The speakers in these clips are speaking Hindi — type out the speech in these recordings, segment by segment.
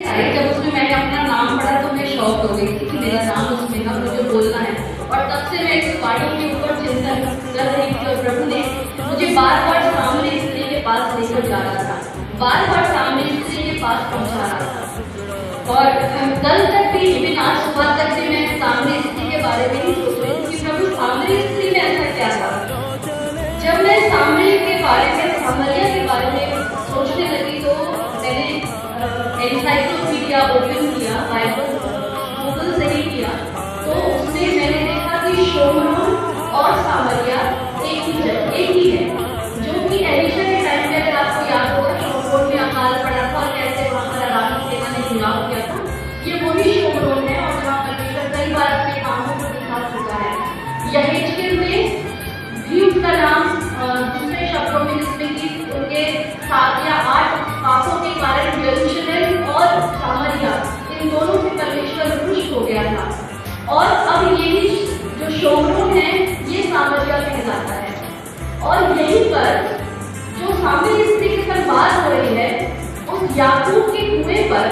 जब उसमें मैंने अपना नाम पढ़ा तो मैं शॉक हो गई थी कि मेरा नाम उसमें था, मुझे बोलना है। और तब से मैं इस वाणी के ऊपर चिंतन कर रही थी और प्रभु ने मुझे बार बार सामने स्त्री के पास लेकर जा रहा था, बार बार सामने स्त्री के पास पहुंचा रहा था। और कल तक भी, इवन आज सुबह तक भी मैं सामने स्त्री के बारे में ही सोच रही थी कि प्रभु सामने स्त्री में ऐसा क्या था। जब मैं सामने के बारे में, सामरिया के बारे में सोचने लगी तो मैंने एनसाइक्लोपीडिया ओपन किया, बाइबल गूगल से ही किया, तो उसमें मैंने देखा कि शोमरोन और सामरिया एक ही है। जो कि एलिशा के टाइम में, अगर आपको याद होगा, शोमरोन में अकाल पड़ा था और कैसे वहां पर आराम सेना ने चुनाव किया था, ये वही शोमरोन है और जहाँ परमेश्वर कई बार अपने कामों को दिखा चुका है। यहेजकेल में भी उसका नाम दूसरे शब्दों में, जिसमें कि उनके 7 या 8 पापों के कारण यरूशलेम और सामरिया, इन दोनों से परमेश्वर रुष्ट हो गया था। और अब यही जो शोमरोन है ये सामरिया कहलाता है। और यहीं पर जो सामने स्त्री के साथ बात हो रही है, उस याकूब के कुएं पर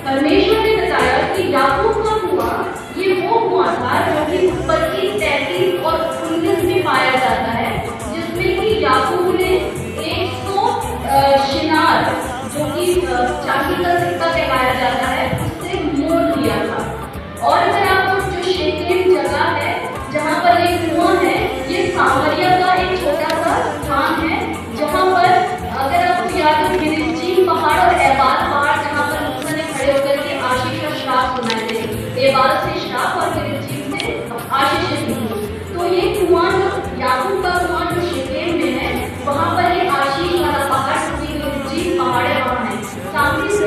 परमेश्वर ने बताया कि याकूब का कुआं ये वो कुआं था जो कि उत्पत्ति 33 और 19 में पाया जाता है, जिसमें कि याकूब ने 100 शिनार, जो कि चांदी का सिक्का कहलाया जाता है, उससे मोल लिया था। और अगर आप जो शेकेम जगह है जहाँ पर एक कुआं है, ये सामरिया का एक छोटा सा स्थान है, जहाँ पर अगर आपको याद हो गिरिजीम पहाड़ और एबाल पहाड़, जहाँ पर मूसा ने खड़े होकर के आशीष और श्राप सुनाए थे, एबाल से श्राप और गिरिजीम से आशीष दी। तो ये कुआं, जो याकूब का कुआं जो शेकेम में है, वहाँ पर ये आशीष वाला पहाड़, जो कि गिरिजीम पहाड़ है, वहाँ है। सामने से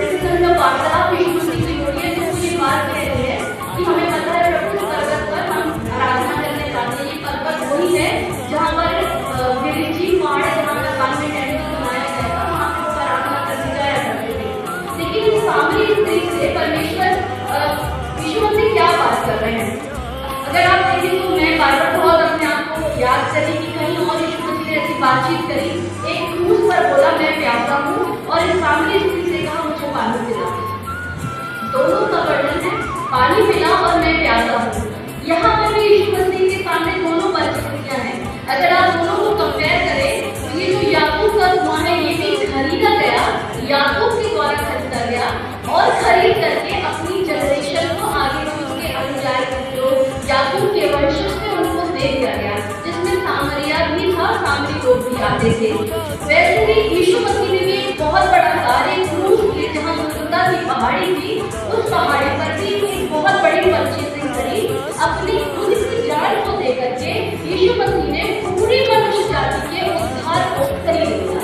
वार्तालाप यीशु मसीह की हो रही है, जो ये बात कह रही है कि हमें पता है प्रभु पर्वत पर हम आराधना करने जाते हैं। ये पर्वत वही है जहाँ पर गिरिजीम पहाड़ है, जहाँ पर कान में टेंट बनाया गया था, वहाँ पर आराधना करने जाया करते थे। लेकिन इस सामरी स्त्री से परमेश्वर यीशु मसीह क्या बात कर रहे हैं? अगर आप देखें तो मैं बार-बार बहुत अपने आप को याद करी कि कहीं और यीशु मसीह ने ऐसी बातचीत करी। एक क्रूस पर बोला मैं प्यासा हूँ, और इस सामरी स्त्री से कहा मुझे पानी पिला। दोनों का वर्णन है, पानी पिला और मैं प्यासा हूँ। यहाँ पर भी यीशु मसीह के सामने दोनों परिस्थितियाँ हैं। अगर आप दोनों को कंपेयर करें तो ये जो याकूब का कुआं है, ये भी खरीदा गया, याकूब के द्वारा खरीदा गया, और खरीद करके अपनी जनरेशन को आगे जो उसके अनुयायी, जो याकूब के वंशज थे, उनको दे दिया गया, जिसमें सामरिया भी था, सामरी लोग भी आते थे। वैसे ही यीशु मसीह ने भी एक बहुत बड़ा कार्य क्रूस की, जहाँ सुंदरता की पहाड़ी थी, उस पहाड़ी पर भी एक बहुत बड़ी परचेजिंग करी, अपनी खुद की जान को दे करके यीशु मसीह ने पूरी मनुष्य जाति के उद्धार को खरीद लिया।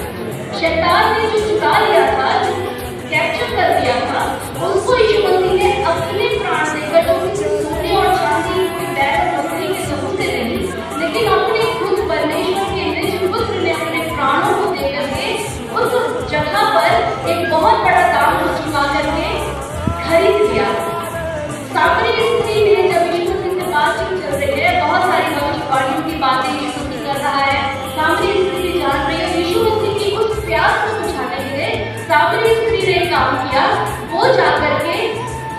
शैतान ने जो चुरा लिया था, जो कैप्चर कर दिया था, उसको यीशु मसीह ने अपने प्राण देकर, जो कि सोने और चांदी कोई बैल और बकरी के समूह से नहीं, लेकिन अपने खुद परमेश्वर के निज पुत्र ने अपने प्राणों को दे करके उस जगह पर एक बहुत बड़ा दाम चुका करके खरीद लिया। सामरी स्त्री ने जब यीशु मसीह से बातचीत चल रही है, बहुत सारी भविष्यवाणियों की बातें यीशु मसीह कर रहा है, सामरी स्त्री भी जान रही है। यीशु मसीह की उस प्यास को बुझाने के लिए सामरी स्त्री ने काम किया, वो जाकर के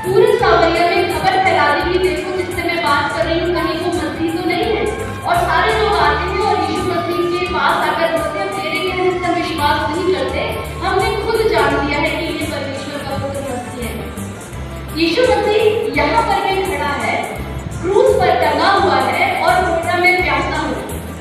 पूरे सामरिया में खबर फैला दी कि देखो जिससे मैं बात कर रही हूँ, कहीं वो मसीह तो नहीं है। और सारे लोग आते हैं और यीशु मसीह के पास आकर बोलते हैं, तेरे कहने से विश्वास नहीं करते, हमने खुद जान लिया है कि ये परमेश्वर का पुत्र मसीह है। यीशु मसीह यहाँ पर भी खड़ा है, क्रूस पर टंगा हुआ है और बोलता मैं प्यासा हूँ।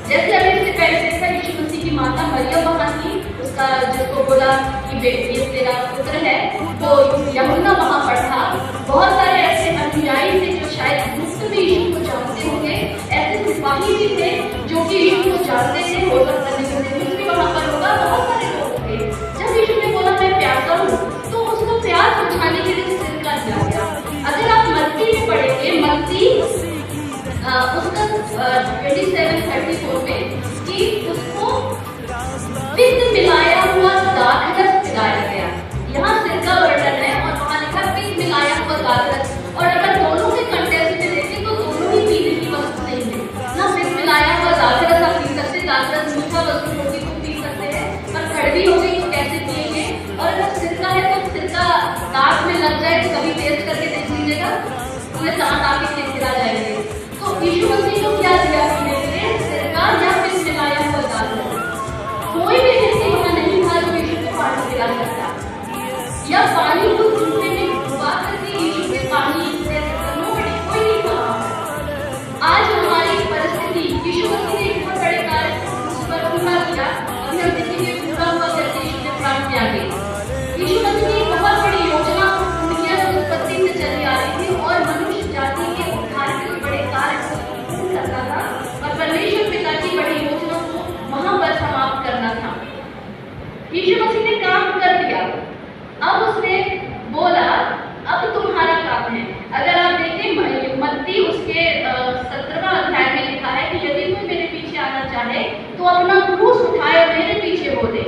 जैसे अभी इससे पहले देखा, यीशु मसीह की माता मरियम वहाँ थी, उसका जिसको बोला कि ये तेरा पुत्र है, तो यूहन्ना वहाँ पर था। बहुत सारे ऐसे अनुयायी थे जो शायद गुप्त में यीशु को जानते होंगे, ऐसे सिपाही भी थे जो कि यीशु को जानते थे, हो सकता है भी वहाँ पर होगा, बहुत सारे लोग थे। जब यीशु ने बोला मैं प्यासा हूँ, तो उसको प्यास बुझाने के लिए सिरका दिया गया। अगर आप मत्ती में पढ़ेंगे, मत्ती उसका 27:34 में, कि उसको विद मिलाया हुआ दाखरस पिलाया गया। यहाँ सिरका वर्णन है कभी टेस्ट करके देख लीजिएगा, पूरे दांत आपके खिलखिला जाएंगे। तो यीशु मसीह को क्या दिया पीने के लिए? सिरका या फिर मिलाया हुआ दाल। कोई भी व्यक्ति वहाँ नहीं था जो यीशु को पानी पिला सकता, या पानी को जूठे में डुबा करके यीशु के पानी से कोई नहीं था। आज हमारी परिस्थिति, यीशु मसीह ने एक बहुत बड़े कार्य उस पर पूरा किया। अभी हम देखेंगे पूरा हुआ कैसे यीशु ने प्राण त्यागे। यीशु मसीह की बहुत बड़ी योजना दुनिया की उत्पत्ति से चली आ रही थी और मनुष्य जाति के उद्धार के बड़े कार्य को पूर्ण करना था और परमेश्वर पिता की बड़ी योजना को वहां पर समाप्त करना था। यीशु मसीह ने काम कर दिया। अब उसने बोला अब तुम्हारा काम है। अगर आप देखें मत्ती उसके 17वां अध्याय में लिखा है कि यदि कोई मेरे पीछे आना चाहे तो अपना क्रूस उठाए और मेरे पीछे बोले।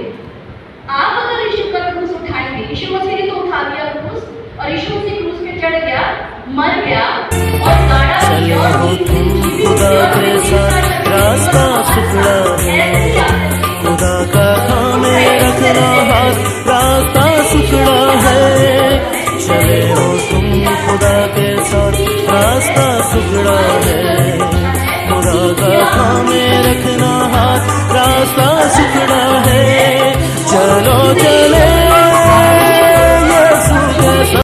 आप अगर यीशु का क्रूस उठाएंगे, यीशु मसीह ने तो उठा लिया क्रूस, और यीशु मसीह क्रूस पे चढ़ गया, मर गया और गाड़ा रास्ता सुखड़ा है, खुदा का थामे रखना हाथ, रास्ता सुखड़ा है। चले हो तुम खुदा के साथ, रास्ता सुखड़ा है, खुदा का थामे रखना हाथ, रास्ता सुखड़ा है। चलो चले